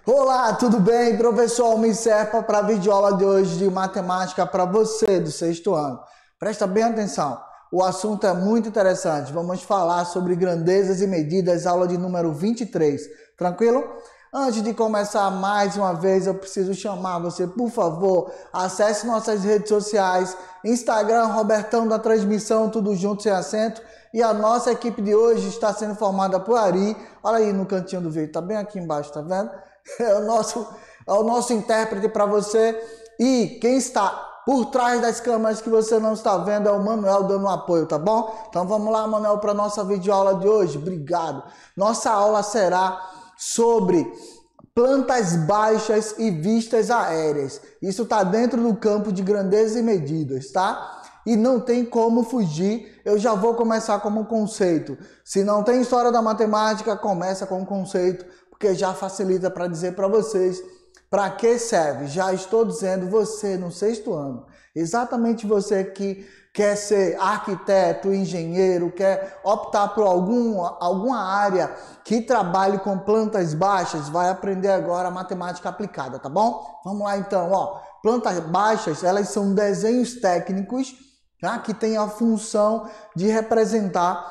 Olá, tudo bem? Professor Almir Serpa para a videoaula de hoje de matemática para você do sexto ano. Presta bem atenção, o assunto é muito interessante. Vamos falar sobre grandezas e medidas, aula de número 23. Tranquilo? Antes de começar mais uma vez, eu preciso chamar você, por favor, acesse nossas redes sociais, Instagram, Robertão da Transmissão, tudo junto sem acento. E a nossa equipe de hoje está sendo formada por Ari. Olha aí no cantinho do vídeo, tá bem aqui embaixo, tá vendo? É o nosso intérprete para você. E quem está por trás das câmeras que você não está vendo é o Manuel dando apoio, tá bom? Então vamos lá, Manuel, para a nossa videoaula de hoje. Obrigado. Nossa aula será sobre plantas baixas e vistas aéreas. Isso está dentro do campo de grandezas e medidas, tá? E não tem como fugir. Eu já vou começar como conceito. Se não tem história da matemática, começa com o conceito, porque já facilita para dizer para vocês para que serve. Já estou dizendo, você no sexto ano, exatamente você que quer ser arquiteto, engenheiro, quer optar por alguma área que trabalhe com plantas baixas, vai aprender agora a matemática aplicada, tá bom? Vamos lá então, ó. Plantas baixas, elas são desenhos técnicos, tá? Que têm a função de representar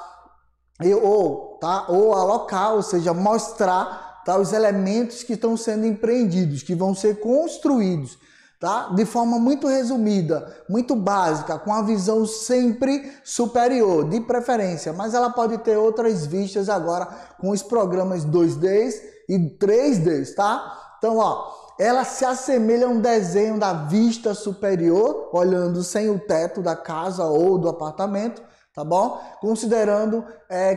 ou alocar, ou seja, mostrar, tá, os elementos que estão sendo empreendidos, que vão ser construídos, tá? De forma muito resumida, muito básica, com a visão sempre superior, de preferência, mas ela pode ter outras vistas agora com os programas 2D e 3D, tá? Então, ó, ela se assemelha a um desenho da vista superior, olhando sem o teto da casa ou do apartamento, tá bom? Considerando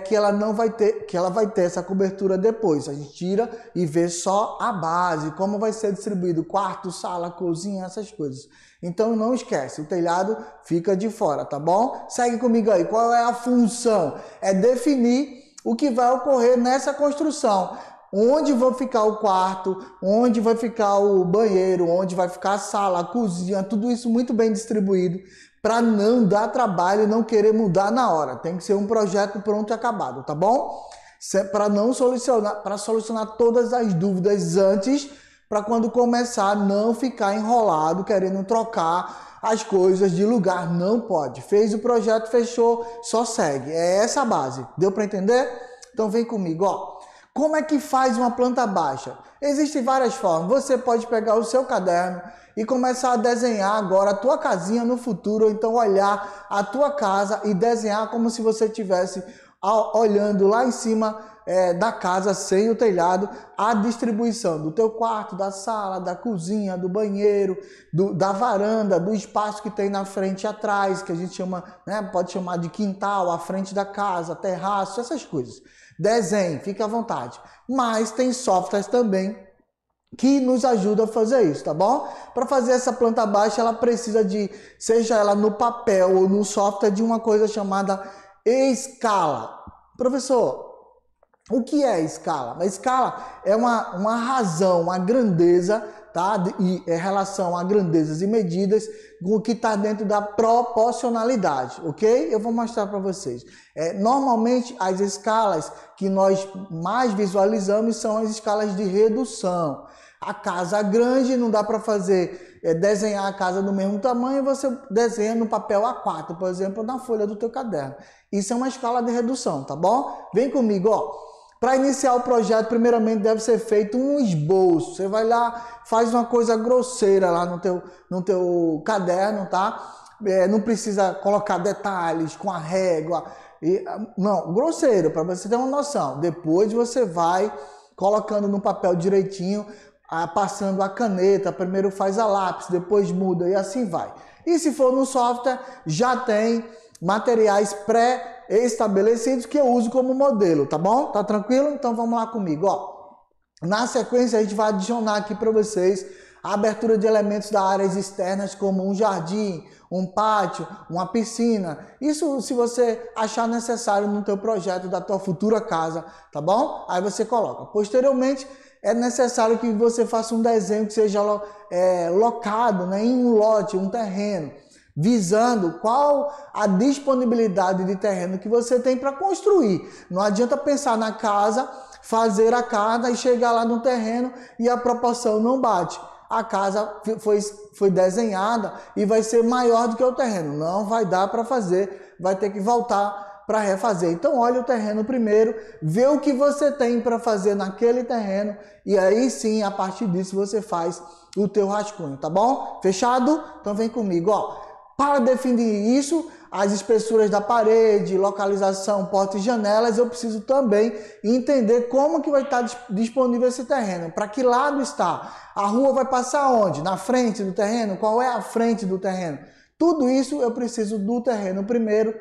que ela vai ter essa cobertura depois. A gente tira e vê só a base, como vai ser distribuído quarto, sala, cozinha, essas coisas. Então não esquece, o telhado fica de fora, tá bom? Segue comigo aí. Qual é a função? É definir o que vai ocorrer nessa construção. Onde vai ficar o quarto, onde vai ficar o banheiro, onde vai ficar a sala, a cozinha, tudo isso muito bem distribuído, para não dar trabalho e não querer mudar na hora. Tem que ser um projeto pronto e acabado, tá bom? Para solucionar todas as dúvidas antes, para quando começar não ficar enrolado, querendo trocar as coisas de lugar. Não pode. Fez o projeto, fechou, só segue. É essa a base. Deu para entender? Então vem comigo, ó. Como é que faz uma planta baixa? Existem várias formas. Você pode pegar o seu caderno e começar a desenhar agora a tua casinha no futuro, ou então olhar a tua casa e desenhar como se você estivesse olhando lá em cima da casa, sem o telhado, a distribuição do teu quarto, da sala, da cozinha, do banheiro, da varanda, do espaço que tem na frente e atrás, que a gente chama, né, pode chamar de quintal, a frente da casa, terraço, essas coisas. Desenhe, fique à vontade. Mas tem softwares também que nos ajudam a fazer isso, tá bom? Para fazer essa planta baixa, ela precisa de, seja ela no papel ou no software, de uma coisa chamada escala. Professor, o que é escala? A escala é uma razão, uma grandeza, tá? E é relação a grandezas e medidas, o que está dentro da proporcionalidade, ok? Eu vou mostrar para vocês. Normalmente, as escalas que nós mais visualizamos são as escalas de redução. A casa grande não dá para fazer, desenhar a casa do mesmo tamanho, você desenha no papel A4, por exemplo, na folha do teu caderno. Isso é uma escala de redução, tá bom? Vem comigo, ó. Para iniciar o projeto, primeiramente deve ser feito um esboço. Você vai lá, faz uma coisa grosseira lá no teu caderno, tá? Não precisa colocar detalhes com a régua. Não, grosseiro, para você ter uma noção. Depois você vai colocando no papel direitinho, passando a caneta. Primeiro faz a lápis, depois muda e assim vai. E se for no software, já tem materiais pré-estabelecidos que eu uso como modelo, tá bom? Tá tranquilo? Então vamos lá comigo, ó. Na sequência a gente vai adicionar aqui para vocês a abertura de elementos das áreas externas como um jardim, um pátio, uma piscina. Isso se você achar necessário no teu projeto da tua futura casa, tá bom? Aí você coloca. Posteriormente é necessário que você faça um desenho que seja locado, né, em um lote, um terreno, visando qual a disponibilidade de terreno que você tem para construir. Não adianta pensar na casa, fazer a casa e chegar lá no terreno e a proporção não bate. A casa foi desenhada e vai ser maior do que o terreno. Não vai dar para fazer, vai ter que voltar para refazer. Então olha o terreno primeiro, vê o que você tem para fazer naquele terreno e aí sim, a partir disso você faz o teu rascunho, tá bom? Fechado? Então vem comigo, ó. Para definir isso, as espessuras da parede, localização, portas e janelas, eu preciso também entender como que vai estar disponível esse terreno, para que lado está. A rua vai passar onde? Na frente do terreno? Qual é a frente do terreno? Tudo isso eu preciso do terreno primeiro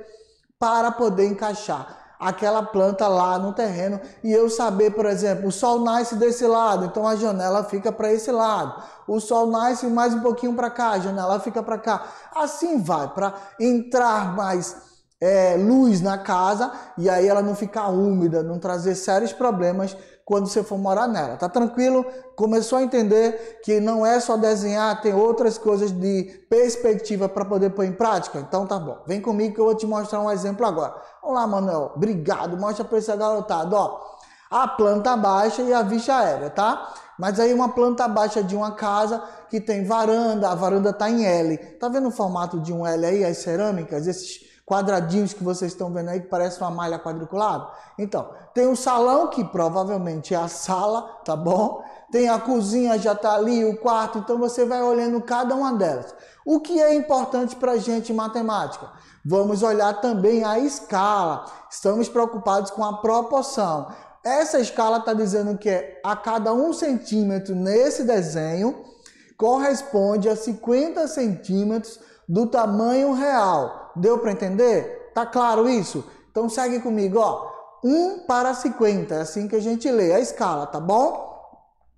para poder encaixar aquela planta lá no terreno e eu saber, por exemplo, o sol nasce desse lado, então a janela fica para esse lado. O sol nasce mais um pouquinho para cá, a janela fica para cá. Assim vai, para entrar mais luz na casa e aí ela não ficar úmida, não trazer sérios problemas quando você for morar nela. Tá tranquilo? Começou a entender que não é só desenhar, tem outras coisas de perspectiva para poder pôr em prática? Então tá bom. Vem comigo que eu vou te mostrar um exemplo agora. Vamos lá, Manuel. Obrigado. Mostra para esse garotado, ó. A planta baixa e a vista aérea, tá? Mas aí uma planta baixa de uma casa que tem varanda, a varanda tá em L. Tá vendo o formato de um L aí, as cerâmicas, esses quadradinhos que vocês estão vendo aí que parece uma malha quadriculada? Então, tem o salão, que provavelmente é a sala, tá bom? Tem a cozinha, já tá ali, o quarto, então você vai olhando cada uma delas. O que é importante pra gente em matemática? Vamos olhar também a escala. Estamos preocupados com a proporção. Essa escala está dizendo que a cada 1 centímetro nesse desenho corresponde a 50 centímetros do tamanho real. Deu para entender? Tá claro isso? Então segue comigo, ó. 1/50, é assim que a gente lê a escala, tá bom?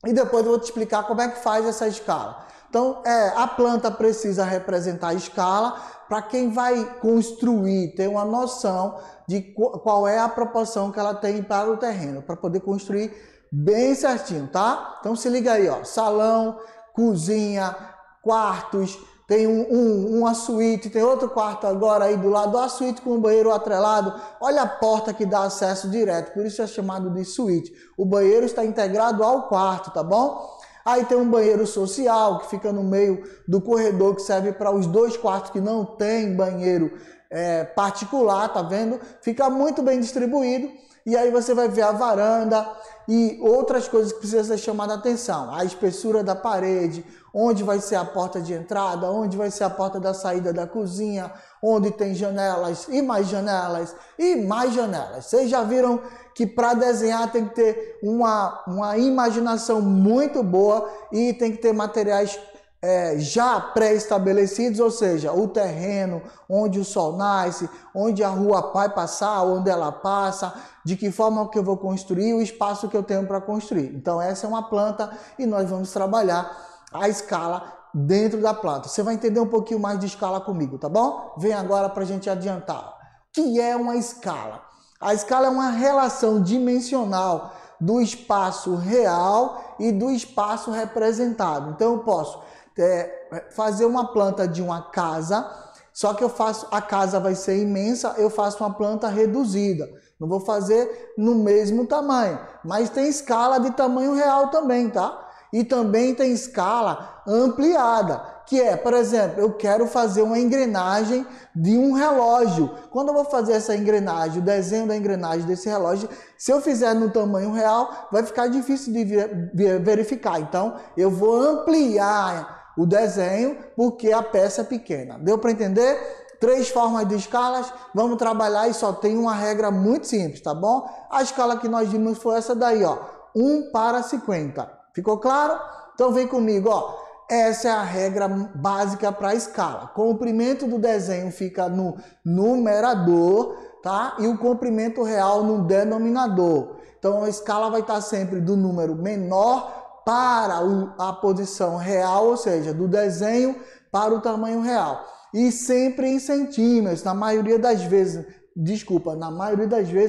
E depois eu vou te explicar como é que faz essa escala. Então, a planta precisa representar a escala para quem vai construir, ter uma noção de qual é a proporção que ela tem para o terreno, para poder construir bem certinho, tá? Então se liga aí, ó. Salão, cozinha, quartos, tem uma suíte, tem outro quarto agora aí do lado, a suíte com o banheiro atrelado. Olha a porta que dá acesso direto, por isso é chamado de suíte. O banheiro está integrado ao quarto, tá bom? Aí tem um banheiro social que fica no meio do corredor, que serve para os 2 quartos que não tem banheiro particular, tá vendo? Fica muito bem distribuído. E aí você vai ver a varanda e outras coisas que precisam ser chamadas a atenção. A espessura da parede, onde vai ser a porta de entrada, onde vai ser a porta da saída da cozinha, onde tem janelas e mais janelas e mais janelas. Vocês já viram que para desenhar tem que ter uma imaginação muito boa e tem que ter materiais já pré-estabelecidos, ou seja, o terreno, onde o sol nasce, onde a rua vai passar, onde ela passa, de que forma que eu vou construir, o espaço que eu tenho para construir. Então essa é uma planta e nós vamos trabalhar a escala dentro da planta. Você vai entender um pouquinho mais de escala comigo, tá bom? Vem agora para a gente adiantar. O que é uma escala? A escala é uma relação dimensional do espaço real e do espaço representado. Então eu posso fazer uma planta de uma casa, só que a casa vai ser imensa, eu faço uma planta reduzida. Não vou fazer no mesmo tamanho, mas tem escala de tamanho real também, tá? E também tem escala ampliada, que é, por exemplo, eu quero fazer uma engrenagem de um relógio. Quando eu vou fazer essa engrenagem, o desenho da engrenagem desse relógio, se eu fizer no tamanho real, vai ficar difícil de verificar. Então, eu vou ampliar o desenho porque a peça é pequena. Deu para entender? 3 formas de escalas, vamos trabalhar e só tem uma regra muito simples, tá bom? A escala que nós vimos foi essa daí, ó, 1/50. Ficou claro? Então vem comigo, ó. Essa é a regra básica para a escala. O comprimento do desenho fica no numerador, tá? E o comprimento real no denominador. Então a escala vai estar sempre do número menor para a posição real, ou seja, do desenho para o tamanho real. E sempre em centímetros, na maioria das vezes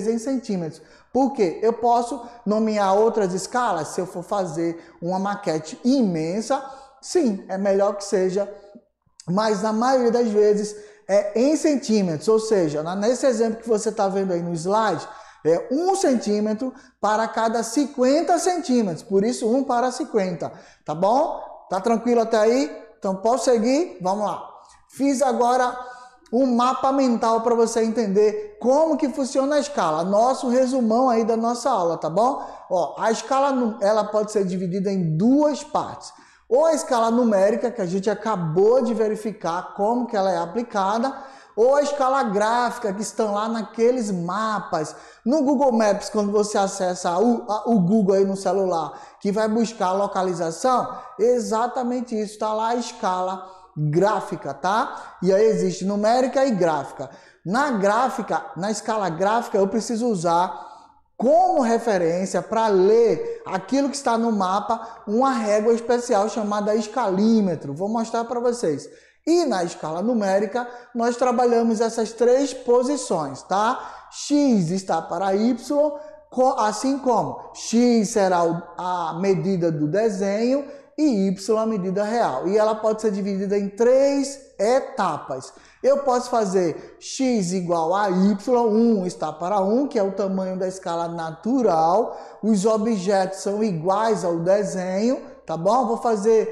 em centímetros. Por quê? Eu posso nomear outras escalas se eu for fazer uma maquete imensa. Sim, é melhor que seja, mas na maioria das vezes é em centímetros. Ou seja, nesse exemplo que você está vendo aí no slide, É 1 centímetro para cada 50 centímetros. Por isso, 1 para 50. Tá bom? Tá tranquilo até aí? Então, posso seguir? Vamos lá. Fiz agora um mapa mental para você entender como que funciona a escala. Nosso resumão aí da nossa aula, tá bom? Ó, a escala ela pode ser dividida em 2 partes. Ou a escala numérica, que a gente acabou de verificar como que ela é aplicada, ou a escala gráfica, que estão lá naqueles mapas. No Google Maps, quando você acessa o Google aí no celular, que vai buscar a localização, exatamente isso, está lá a escala gráfica, tá? E aí existe numérica e gráfica. Na escala gráfica, eu preciso usar como referência para ler aquilo que está no mapa, uma régua especial chamada escalímetro. Vou mostrar para vocês. E na escala numérica, nós trabalhamos essas 3 posições, tá? X está para Y, assim como X será a medida do desenho e Y a medida real. E ela pode ser dividida em 3 etapas. Eu posso fazer x igual a y, 1 está para 1, que é o tamanho da escala natural. Os objetos são iguais ao desenho, tá bom? Vou fazer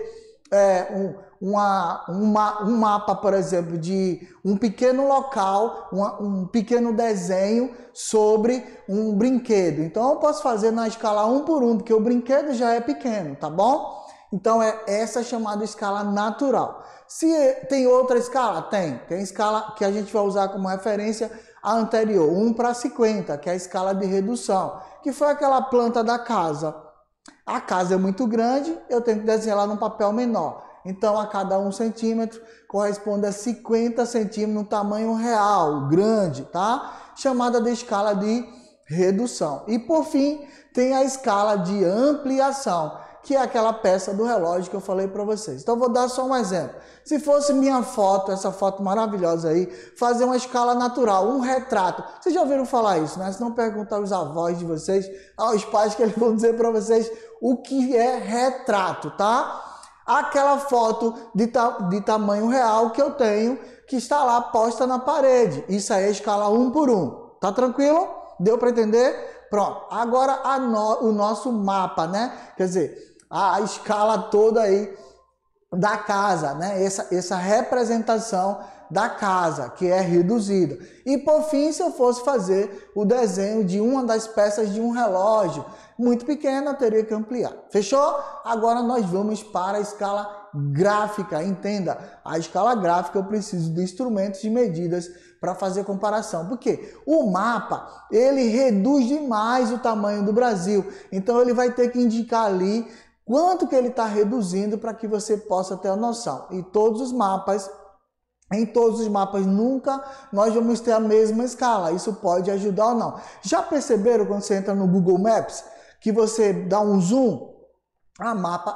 um mapa, por exemplo, de um pequeno local, um pequeno desenho sobre um brinquedo. Então, eu posso fazer na escala 1 por 1, porque o brinquedo já é pequeno, tá bom? Então, é essa chamada escala natural. Se tem outra escala? Tem escala que a gente vai usar como referência a anterior, 1 para 50, que é a escala de redução, que foi aquela planta da casa. A casa é muito grande, eu tenho que desenhar ela num papel menor. Então, a cada 1 centímetro corresponde a 50 centímetros no tamanho real, grande, tá? Chamada de escala de redução. E, por fim, tem a escala de ampliação, que é aquela peça do relógio que eu falei para vocês. Então, vou dar só um exemplo. Se fosse minha foto, essa foto maravilhosa aí, fazer uma escala natural, um retrato. Vocês já ouviram falar isso, né? Se não perguntar aos avós de vocês, aos pais, que eles vão dizer para vocês o que é retrato, tá? Aquela foto de tamanho real que eu tenho, que está lá posta na parede. Isso aí é escala 1 por 1. Tá tranquilo? Deu para entender? Pronto. Agora o nosso mapa, né? Quer dizer, a escala toda aí da casa, né? Essa representação da casa, que é reduzida. E por fim, se eu fosse fazer o desenho de uma das peças de um relógio muito pequena, eu teria que ampliar. Fechou? Agora nós vamos para a escala gráfica. Entenda, a escala gráfica eu preciso de instrumentos de medidas para fazer comparação. Porque o mapa, ele reduz demais o tamanho do Brasil. Então ele vai ter que indicar ali quanto que ele está reduzindo para que você possa ter a noção. E todos os mapas, em todos os mapas, nunca nós vamos ter a mesma escala. Isso pode ajudar ou não. Já perceberam quando você entra no Google Maps, que você dá um zoom?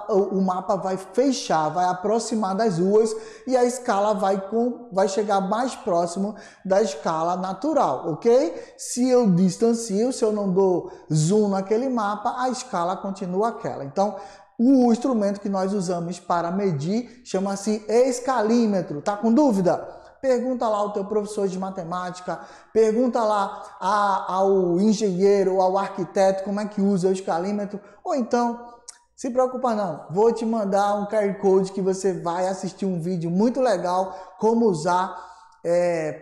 O mapa vai fechar, vai aproximar das ruas e a escala vai chegar mais próximo da escala natural, ok? Se eu distancio, se eu não dou zoom naquele mapa, a escala continua aquela. Então, o instrumento que nós usamos para medir chama-se escalímetro. Tá com dúvida? Pergunta lá ao teu professor de matemática, pergunta lá ao engenheiro, ao arquiteto, como é que usa o escalímetro, ou então, se preocupa não, vou te mandar um QR Code que você vai assistir um vídeo muito legal, como usar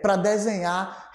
para desenhar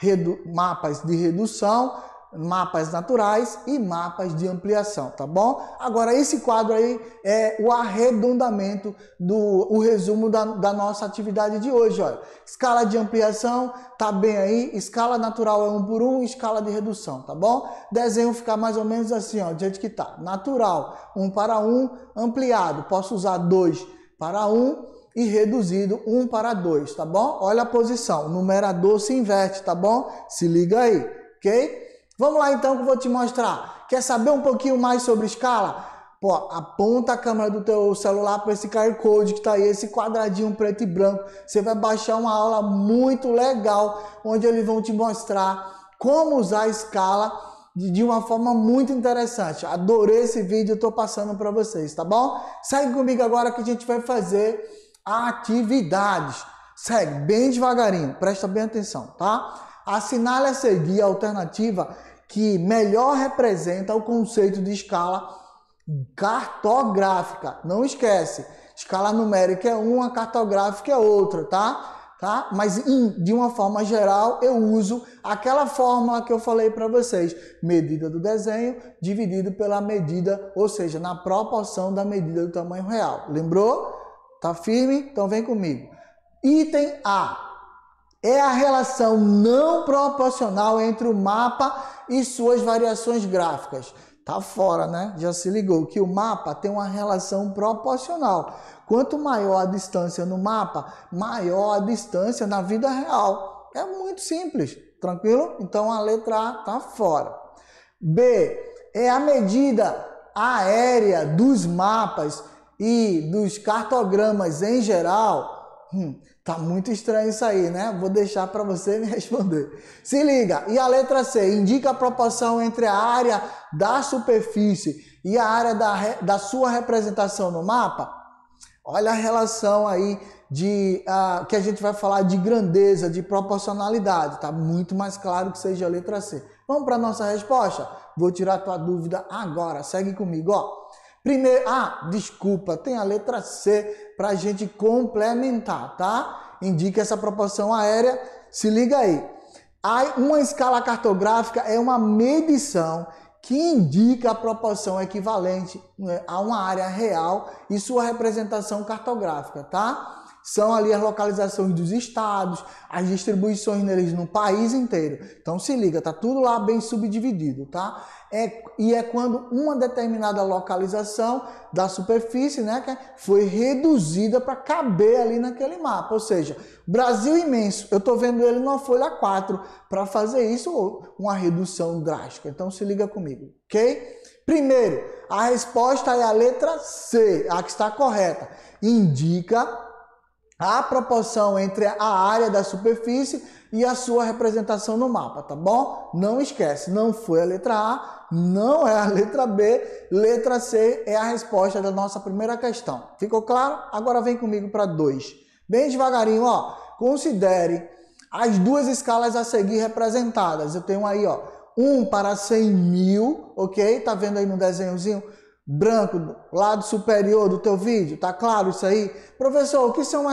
mapas de redução, mapas naturais e mapas de ampliação, tá bom? Agora, esse quadro aí é o arredondamento, o resumo da nossa atividade de hoje, olha. Escala de ampliação, tá bem aí, escala natural é 1 por 1, escala de redução, tá bom? Desenho ficar mais ou menos assim, ó, do jeito que tá. Natural, 1 para 1, ampliado, posso usar 2 para 1 e reduzido 1 para 2, tá bom? Olha a posição, o numerador se inverte, tá bom? Se liga aí, ok? Vamos lá então que eu vou te mostrar. Quer saber um pouquinho mais sobre escala? Pô, aponta a câmera do teu celular para esse QR Code que está aí, esse quadradinho preto e branco. Você vai baixar uma aula muito legal, onde eles vão te mostrar como usar a escala de uma forma muito interessante. Adorei esse vídeo, eu estou passando para vocês, tá bom? Segue comigo agora que a gente vai fazer atividades. Segue bem devagarinho, presta bem atenção, tá? Assinale a seguir a alternativa que melhor representa o conceito de escala cartográfica. Não esquece, escala numérica é uma, cartográfica é outra, tá? Mas de uma forma geral eu uso aquela fórmula que eu falei para vocês, medida do desenho dividido pela medida, ou seja, na proporção da medida do tamanho real. Lembrou? Tá firme? Então vem comigo. Item A é a relação não proporcional entre o mapa e suas variações gráficas. Tá fora, né? Já se ligou que o mapa tem uma relação proporcional. Quanto maior a distância no mapa, maior a distância na vida real. É muito simples, tranquilo? Então a letra A tá fora. B é a medida aérea dos mapas e dos cartogramas em geral. Tá muito estranho isso aí, né? Vou deixar para você me responder. Se liga. E a letra C indica a proporção entre a área da superfície e a área da sua representação no mapa. Olha a relação aí que a gente vai falar de grandeza, de proporcionalidade. Tá muito mais claro que seja a letra C. Vamos para a nossa resposta? Vou tirar a tua dúvida agora. Segue comigo, ó. Primeiro, desculpa, tem a letra C para a gente complementar, tá? Indica essa proporção aérea, se liga aí. Uma escala cartográfica é uma medição que indica a proporção equivalente a uma área real e sua representação cartográfica, tá? São ali as localizações dos estados, as distribuições neles no país inteiro. Então se liga, tá tudo lá bem subdividido, tá? E é quando uma determinada localização da superfície, né, foi reduzida para caber ali naquele mapa. Ou seja, Brasil imenso, eu tô vendo ele numa folha 4. Para fazer isso, uma redução drástica. Então se liga comigo, ok? Primeiro, a resposta é a letra C, a que está correta. Indica a proporção entre a área da superfície e a sua representação no mapa, tá bom? Não esquece, não foi a letra A, não é a letra B, letra C é a resposta da nossa primeira questão. Ficou claro? Agora vem comigo para 2. Bem devagarinho, ó. Considere as duas escalas a seguir representadas. Eu tenho aí, ó, 1 para 100 mil, ok? Tá vendo aí no desenhozinho? Branco, lado superior do teu vídeo, tá claro isso aí? Professor, o que são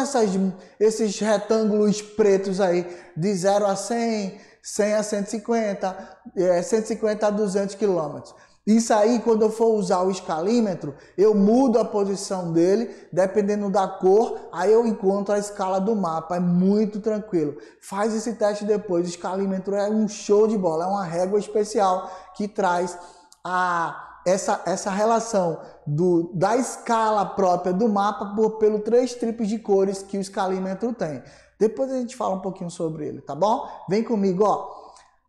esses retângulos pretos aí, de 0 a 100, 100 a 150, 150 a 200 quilômetros? Isso aí, quando eu for usar o escalímetro, eu mudo a posição dele, dependendo da cor, aí eu encontro a escala do mapa, é muito tranquilo. Faz esse teste depois, o escalímetro é um show de bola, é uma régua especial que traz essa relação da escala própria do mapa pelo 3 tipos de cores que o escalímetro tem. Depois a gente fala um pouquinho sobre ele, tá bom? Vem comigo, ó.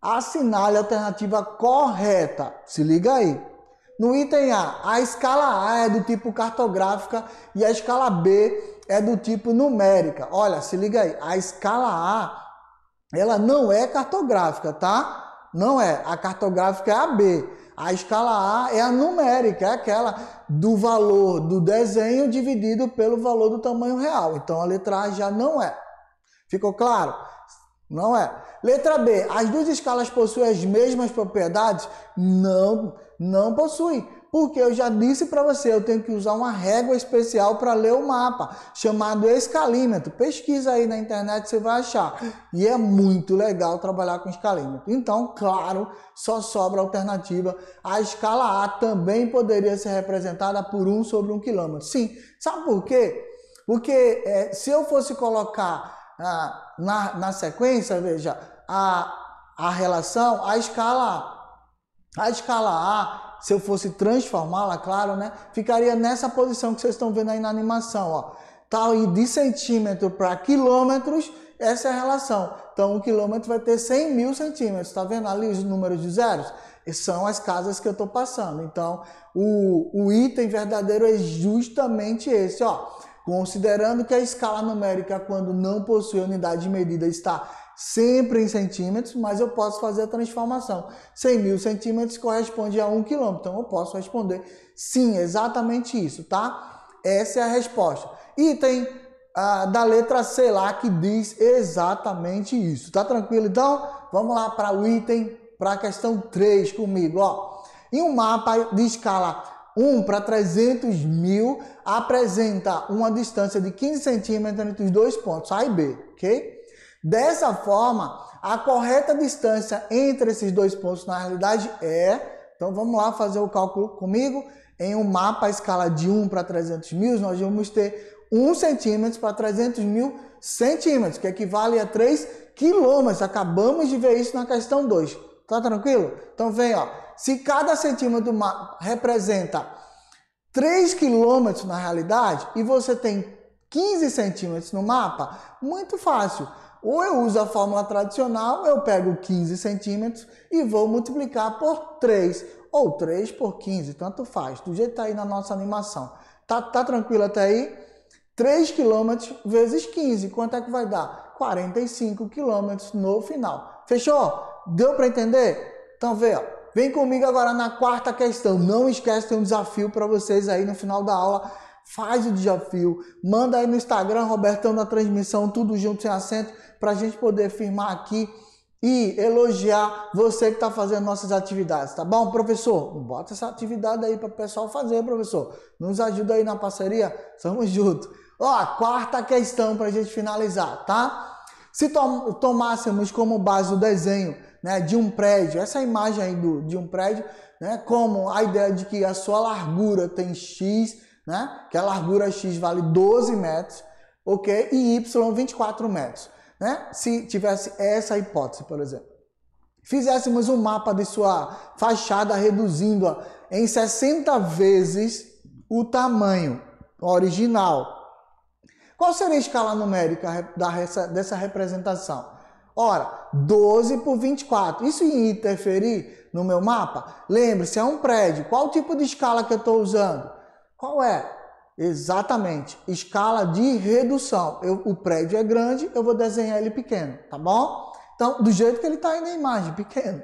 Assinale a alternativa correta. Se liga aí. No item a escala A é do tipo cartográfica e a escala B é do tipo numérica. Olha, se liga aí. A escala A, ela não é cartográfica, tá? Não é. A cartográfica é a B. A escala A é a numérica, é aquela do valor do desenho dividido pelo valor do tamanho real. Então a letra A já não é. Ficou claro? Não é. Letra B, as duas escalas possuem as mesmas propriedades? Não possuem. Porque eu já disse para você, eu tenho que usar uma régua especial para ler o mapa, chamado escalímetro. Pesquisa aí na internet, você vai achar. E é muito legal trabalhar com escalímetro. Então, claro, só sobra a alternativa. A escala A também poderia ser representada por 1 sobre 1 quilômetro. Sim, sabe por quê? Porque se eu fosse colocar na sequência, veja, a relação, a escala A, se eu fosse transformá-la, claro, né? Ficaria nessa posição que vocês estão vendo aí na animação, ó. Tá aí de centímetro para quilômetros, essa é a relação. Então, 1 quilômetro vai ter 100 mil centímetros. Tá vendo ali os números de zeros? São as casas que eu estou passando. Então, o item verdadeiro é justamente esse, ó. Considerando que a escala numérica, quando não possui unidade de medida, está sempre em centímetros, mas eu posso fazer a transformação. 100 mil centímetros corresponde a 1 quilômetro. Então, eu posso responder sim, exatamente isso, tá? Essa é a resposta. Item da letra C lá, que diz exatamente isso. Tá tranquilo? Então, vamos lá para o item para a questão 3 comigo, ó. Em um mapa de escala 1 para 300 mil, apresenta uma distância de 15 centímetros entre os dois pontos, A e B, ok? Dessa forma, a correta distância entre esses dois pontos na realidade então vamos lá fazer o cálculo comigo. Em um mapa a escala de 1 para 300 mil, nós vamos ter 1 centímetro para 300 mil centímetros, que equivale a 3 quilômetros. Acabamos de ver isso na questão 2. Tá tranquilo? Então vem, ó. Se cada centímetro representa 3 quilômetros na realidade e você tem 15 centímetros no mapa, muito fácil. Ou eu uso a fórmula tradicional, eu pego 15 centímetros e vou multiplicar por 3. Ou 3 por 15, tanto faz. Do jeito que tá aí na nossa animação. Tá tranquilo até aí? 3 quilômetros vezes 15. Quanto é que vai dar? 45 quilômetros no final. Fechou? Deu para entender? Então vê, ó. Vem comigo agora na quarta questão. Não esquece, tem um desafio para vocês aí no final da aula. Faz o desafio. Manda aí no Instagram, Robertão da Transmissão, tudo junto sem acento, para a gente poder firmar aqui e elogiar você que está fazendo nossas atividades, tá bom, professor? Bota essa atividade aí para o pessoal fazer, professor. Nos ajuda aí na parceria. Tamo junto. Ó, quarta questão para a gente finalizar, tá? Se tomássemos como base o desenho, né, de um prédio, essa imagem aí de um prédio, né, como a ideia de que a sua largura tem X, né, que a largura X vale 12 metros, ok? E Y 24 metros, né? Se tivesse essa hipótese, por exemplo. Fizéssemos um mapa de sua fachada reduzindo-a em 60 vezes o tamanho original. Qual seria a escala numérica dessa representação? Ora, 12 por 24. Isso ia interferir no meu mapa? Lembre-se, é um prédio. Qual o tipo de escala que eu estou usando? Qual é? Exatamente, escala de redução. O prédio é grande, eu vou desenhar ele pequeno, tá bom? Então, do jeito que ele está aí na imagem, pequeno.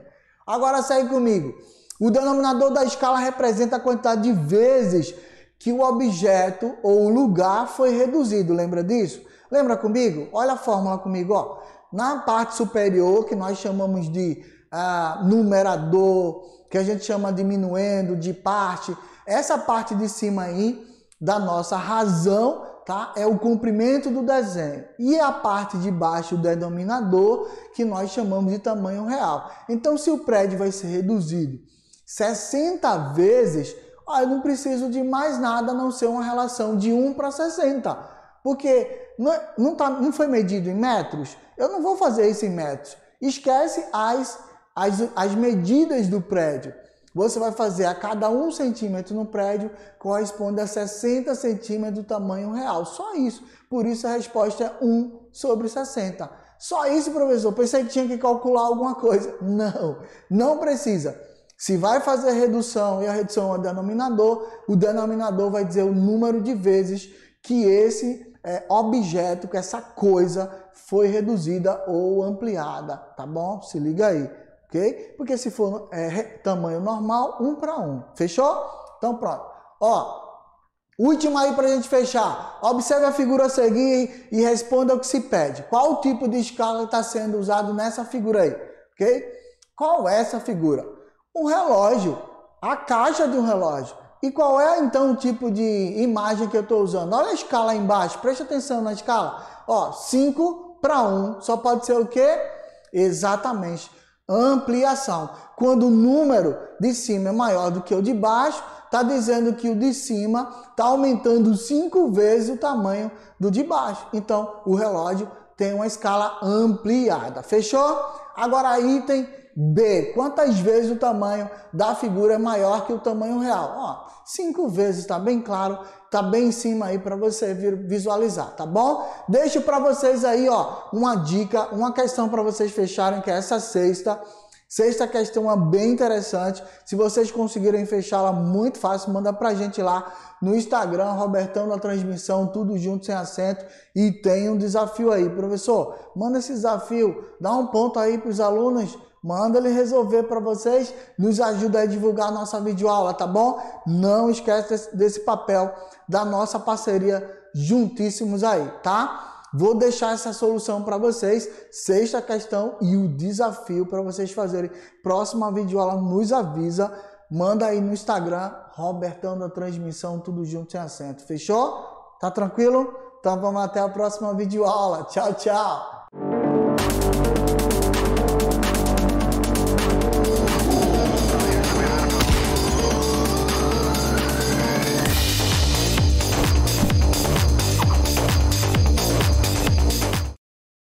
Agora segue comigo. O denominador da escala representa a quantidade de vezes que o objeto ou o lugar foi reduzido. Lembra disso? Lembra comigo? Olha a fórmula comigo, ó. Na parte superior, que nós chamamos de numerador, que a gente chama diminuendo, de parte, essa parte de cima aí da nossa razão, tá? É o comprimento do desenho. E a parte de baixo, o denominador, que nós chamamos de tamanho real. Então, se o prédio vai ser reduzido 60 vezes, eu não preciso de mais nada a não ser uma relação de 1 para 60. Porque não foi medido em metros, eu não vou fazer isso em metros. Esquece as medidas do prédio. Você vai fazer a cada 1 centímetro no prédio corresponde a 60 centímetros do tamanho real. Só isso. Por isso a resposta é 1 sobre 60. Só isso, professor. Pensei que tinha que calcular alguma coisa. Não, não precisa. Se vai fazer redução e a redução é o denominador vai dizer o número de vezes que esse objeto, que essa coisa foi reduzida ou ampliada, tá bom? Se liga aí. Ok? Porque se for tamanho normal, 1 para 1. Fechou? Então pronto. Ó, última aí para a gente fechar. Observe a figura a seguir e responda o que se pede. Qual o tipo de escala está sendo usado nessa figura aí? Ok? Qual é essa figura? Um relógio. A caixa de um relógio. E qual é então o tipo de imagem que eu estou usando? Olha a escala aí embaixo. Preste atenção na escala. Ó, 5 para 1. Só pode ser o quê? Exatamente. Ampliação. Quando o número de cima é maior do que o de baixo, está dizendo que o de cima está aumentando 5 vezes o tamanho do de baixo. Então, o relógio tem uma escala ampliada. Fechou? Agora, item B. Quantas vezes o tamanho da figura é maior que o tamanho real? Ó, 5 vezes, está bem claro, está bem em cima aí para você visualizar, tá bom? Deixo para vocês aí, ó, uma dica, uma questão para vocês fecharem, que é essa sexta questão é bem interessante. Se vocês conseguirem fechá-la muito fácil, manda pra gente lá no Instagram, Robertão da Transmissão, tudo junto sem acento, e tem um desafio aí. Professor, manda esse desafio, dá um ponto aí para os alunos, manda ele resolver para vocês, nos ajuda a divulgar a nossa videoaula, tá bom? Não esquece desse papel da nossa parceria juntíssimos aí, tá? Vou deixar essa solução para vocês, sexta questão e o desafio para vocês fazerem. Próxima videoaula nos avisa, manda aí no Instagram, Robertão da Transmissão, tudo junto sem acento. Fechou? Tá tranquilo? Então vamos até a próxima videoaula. Tchau, tchau!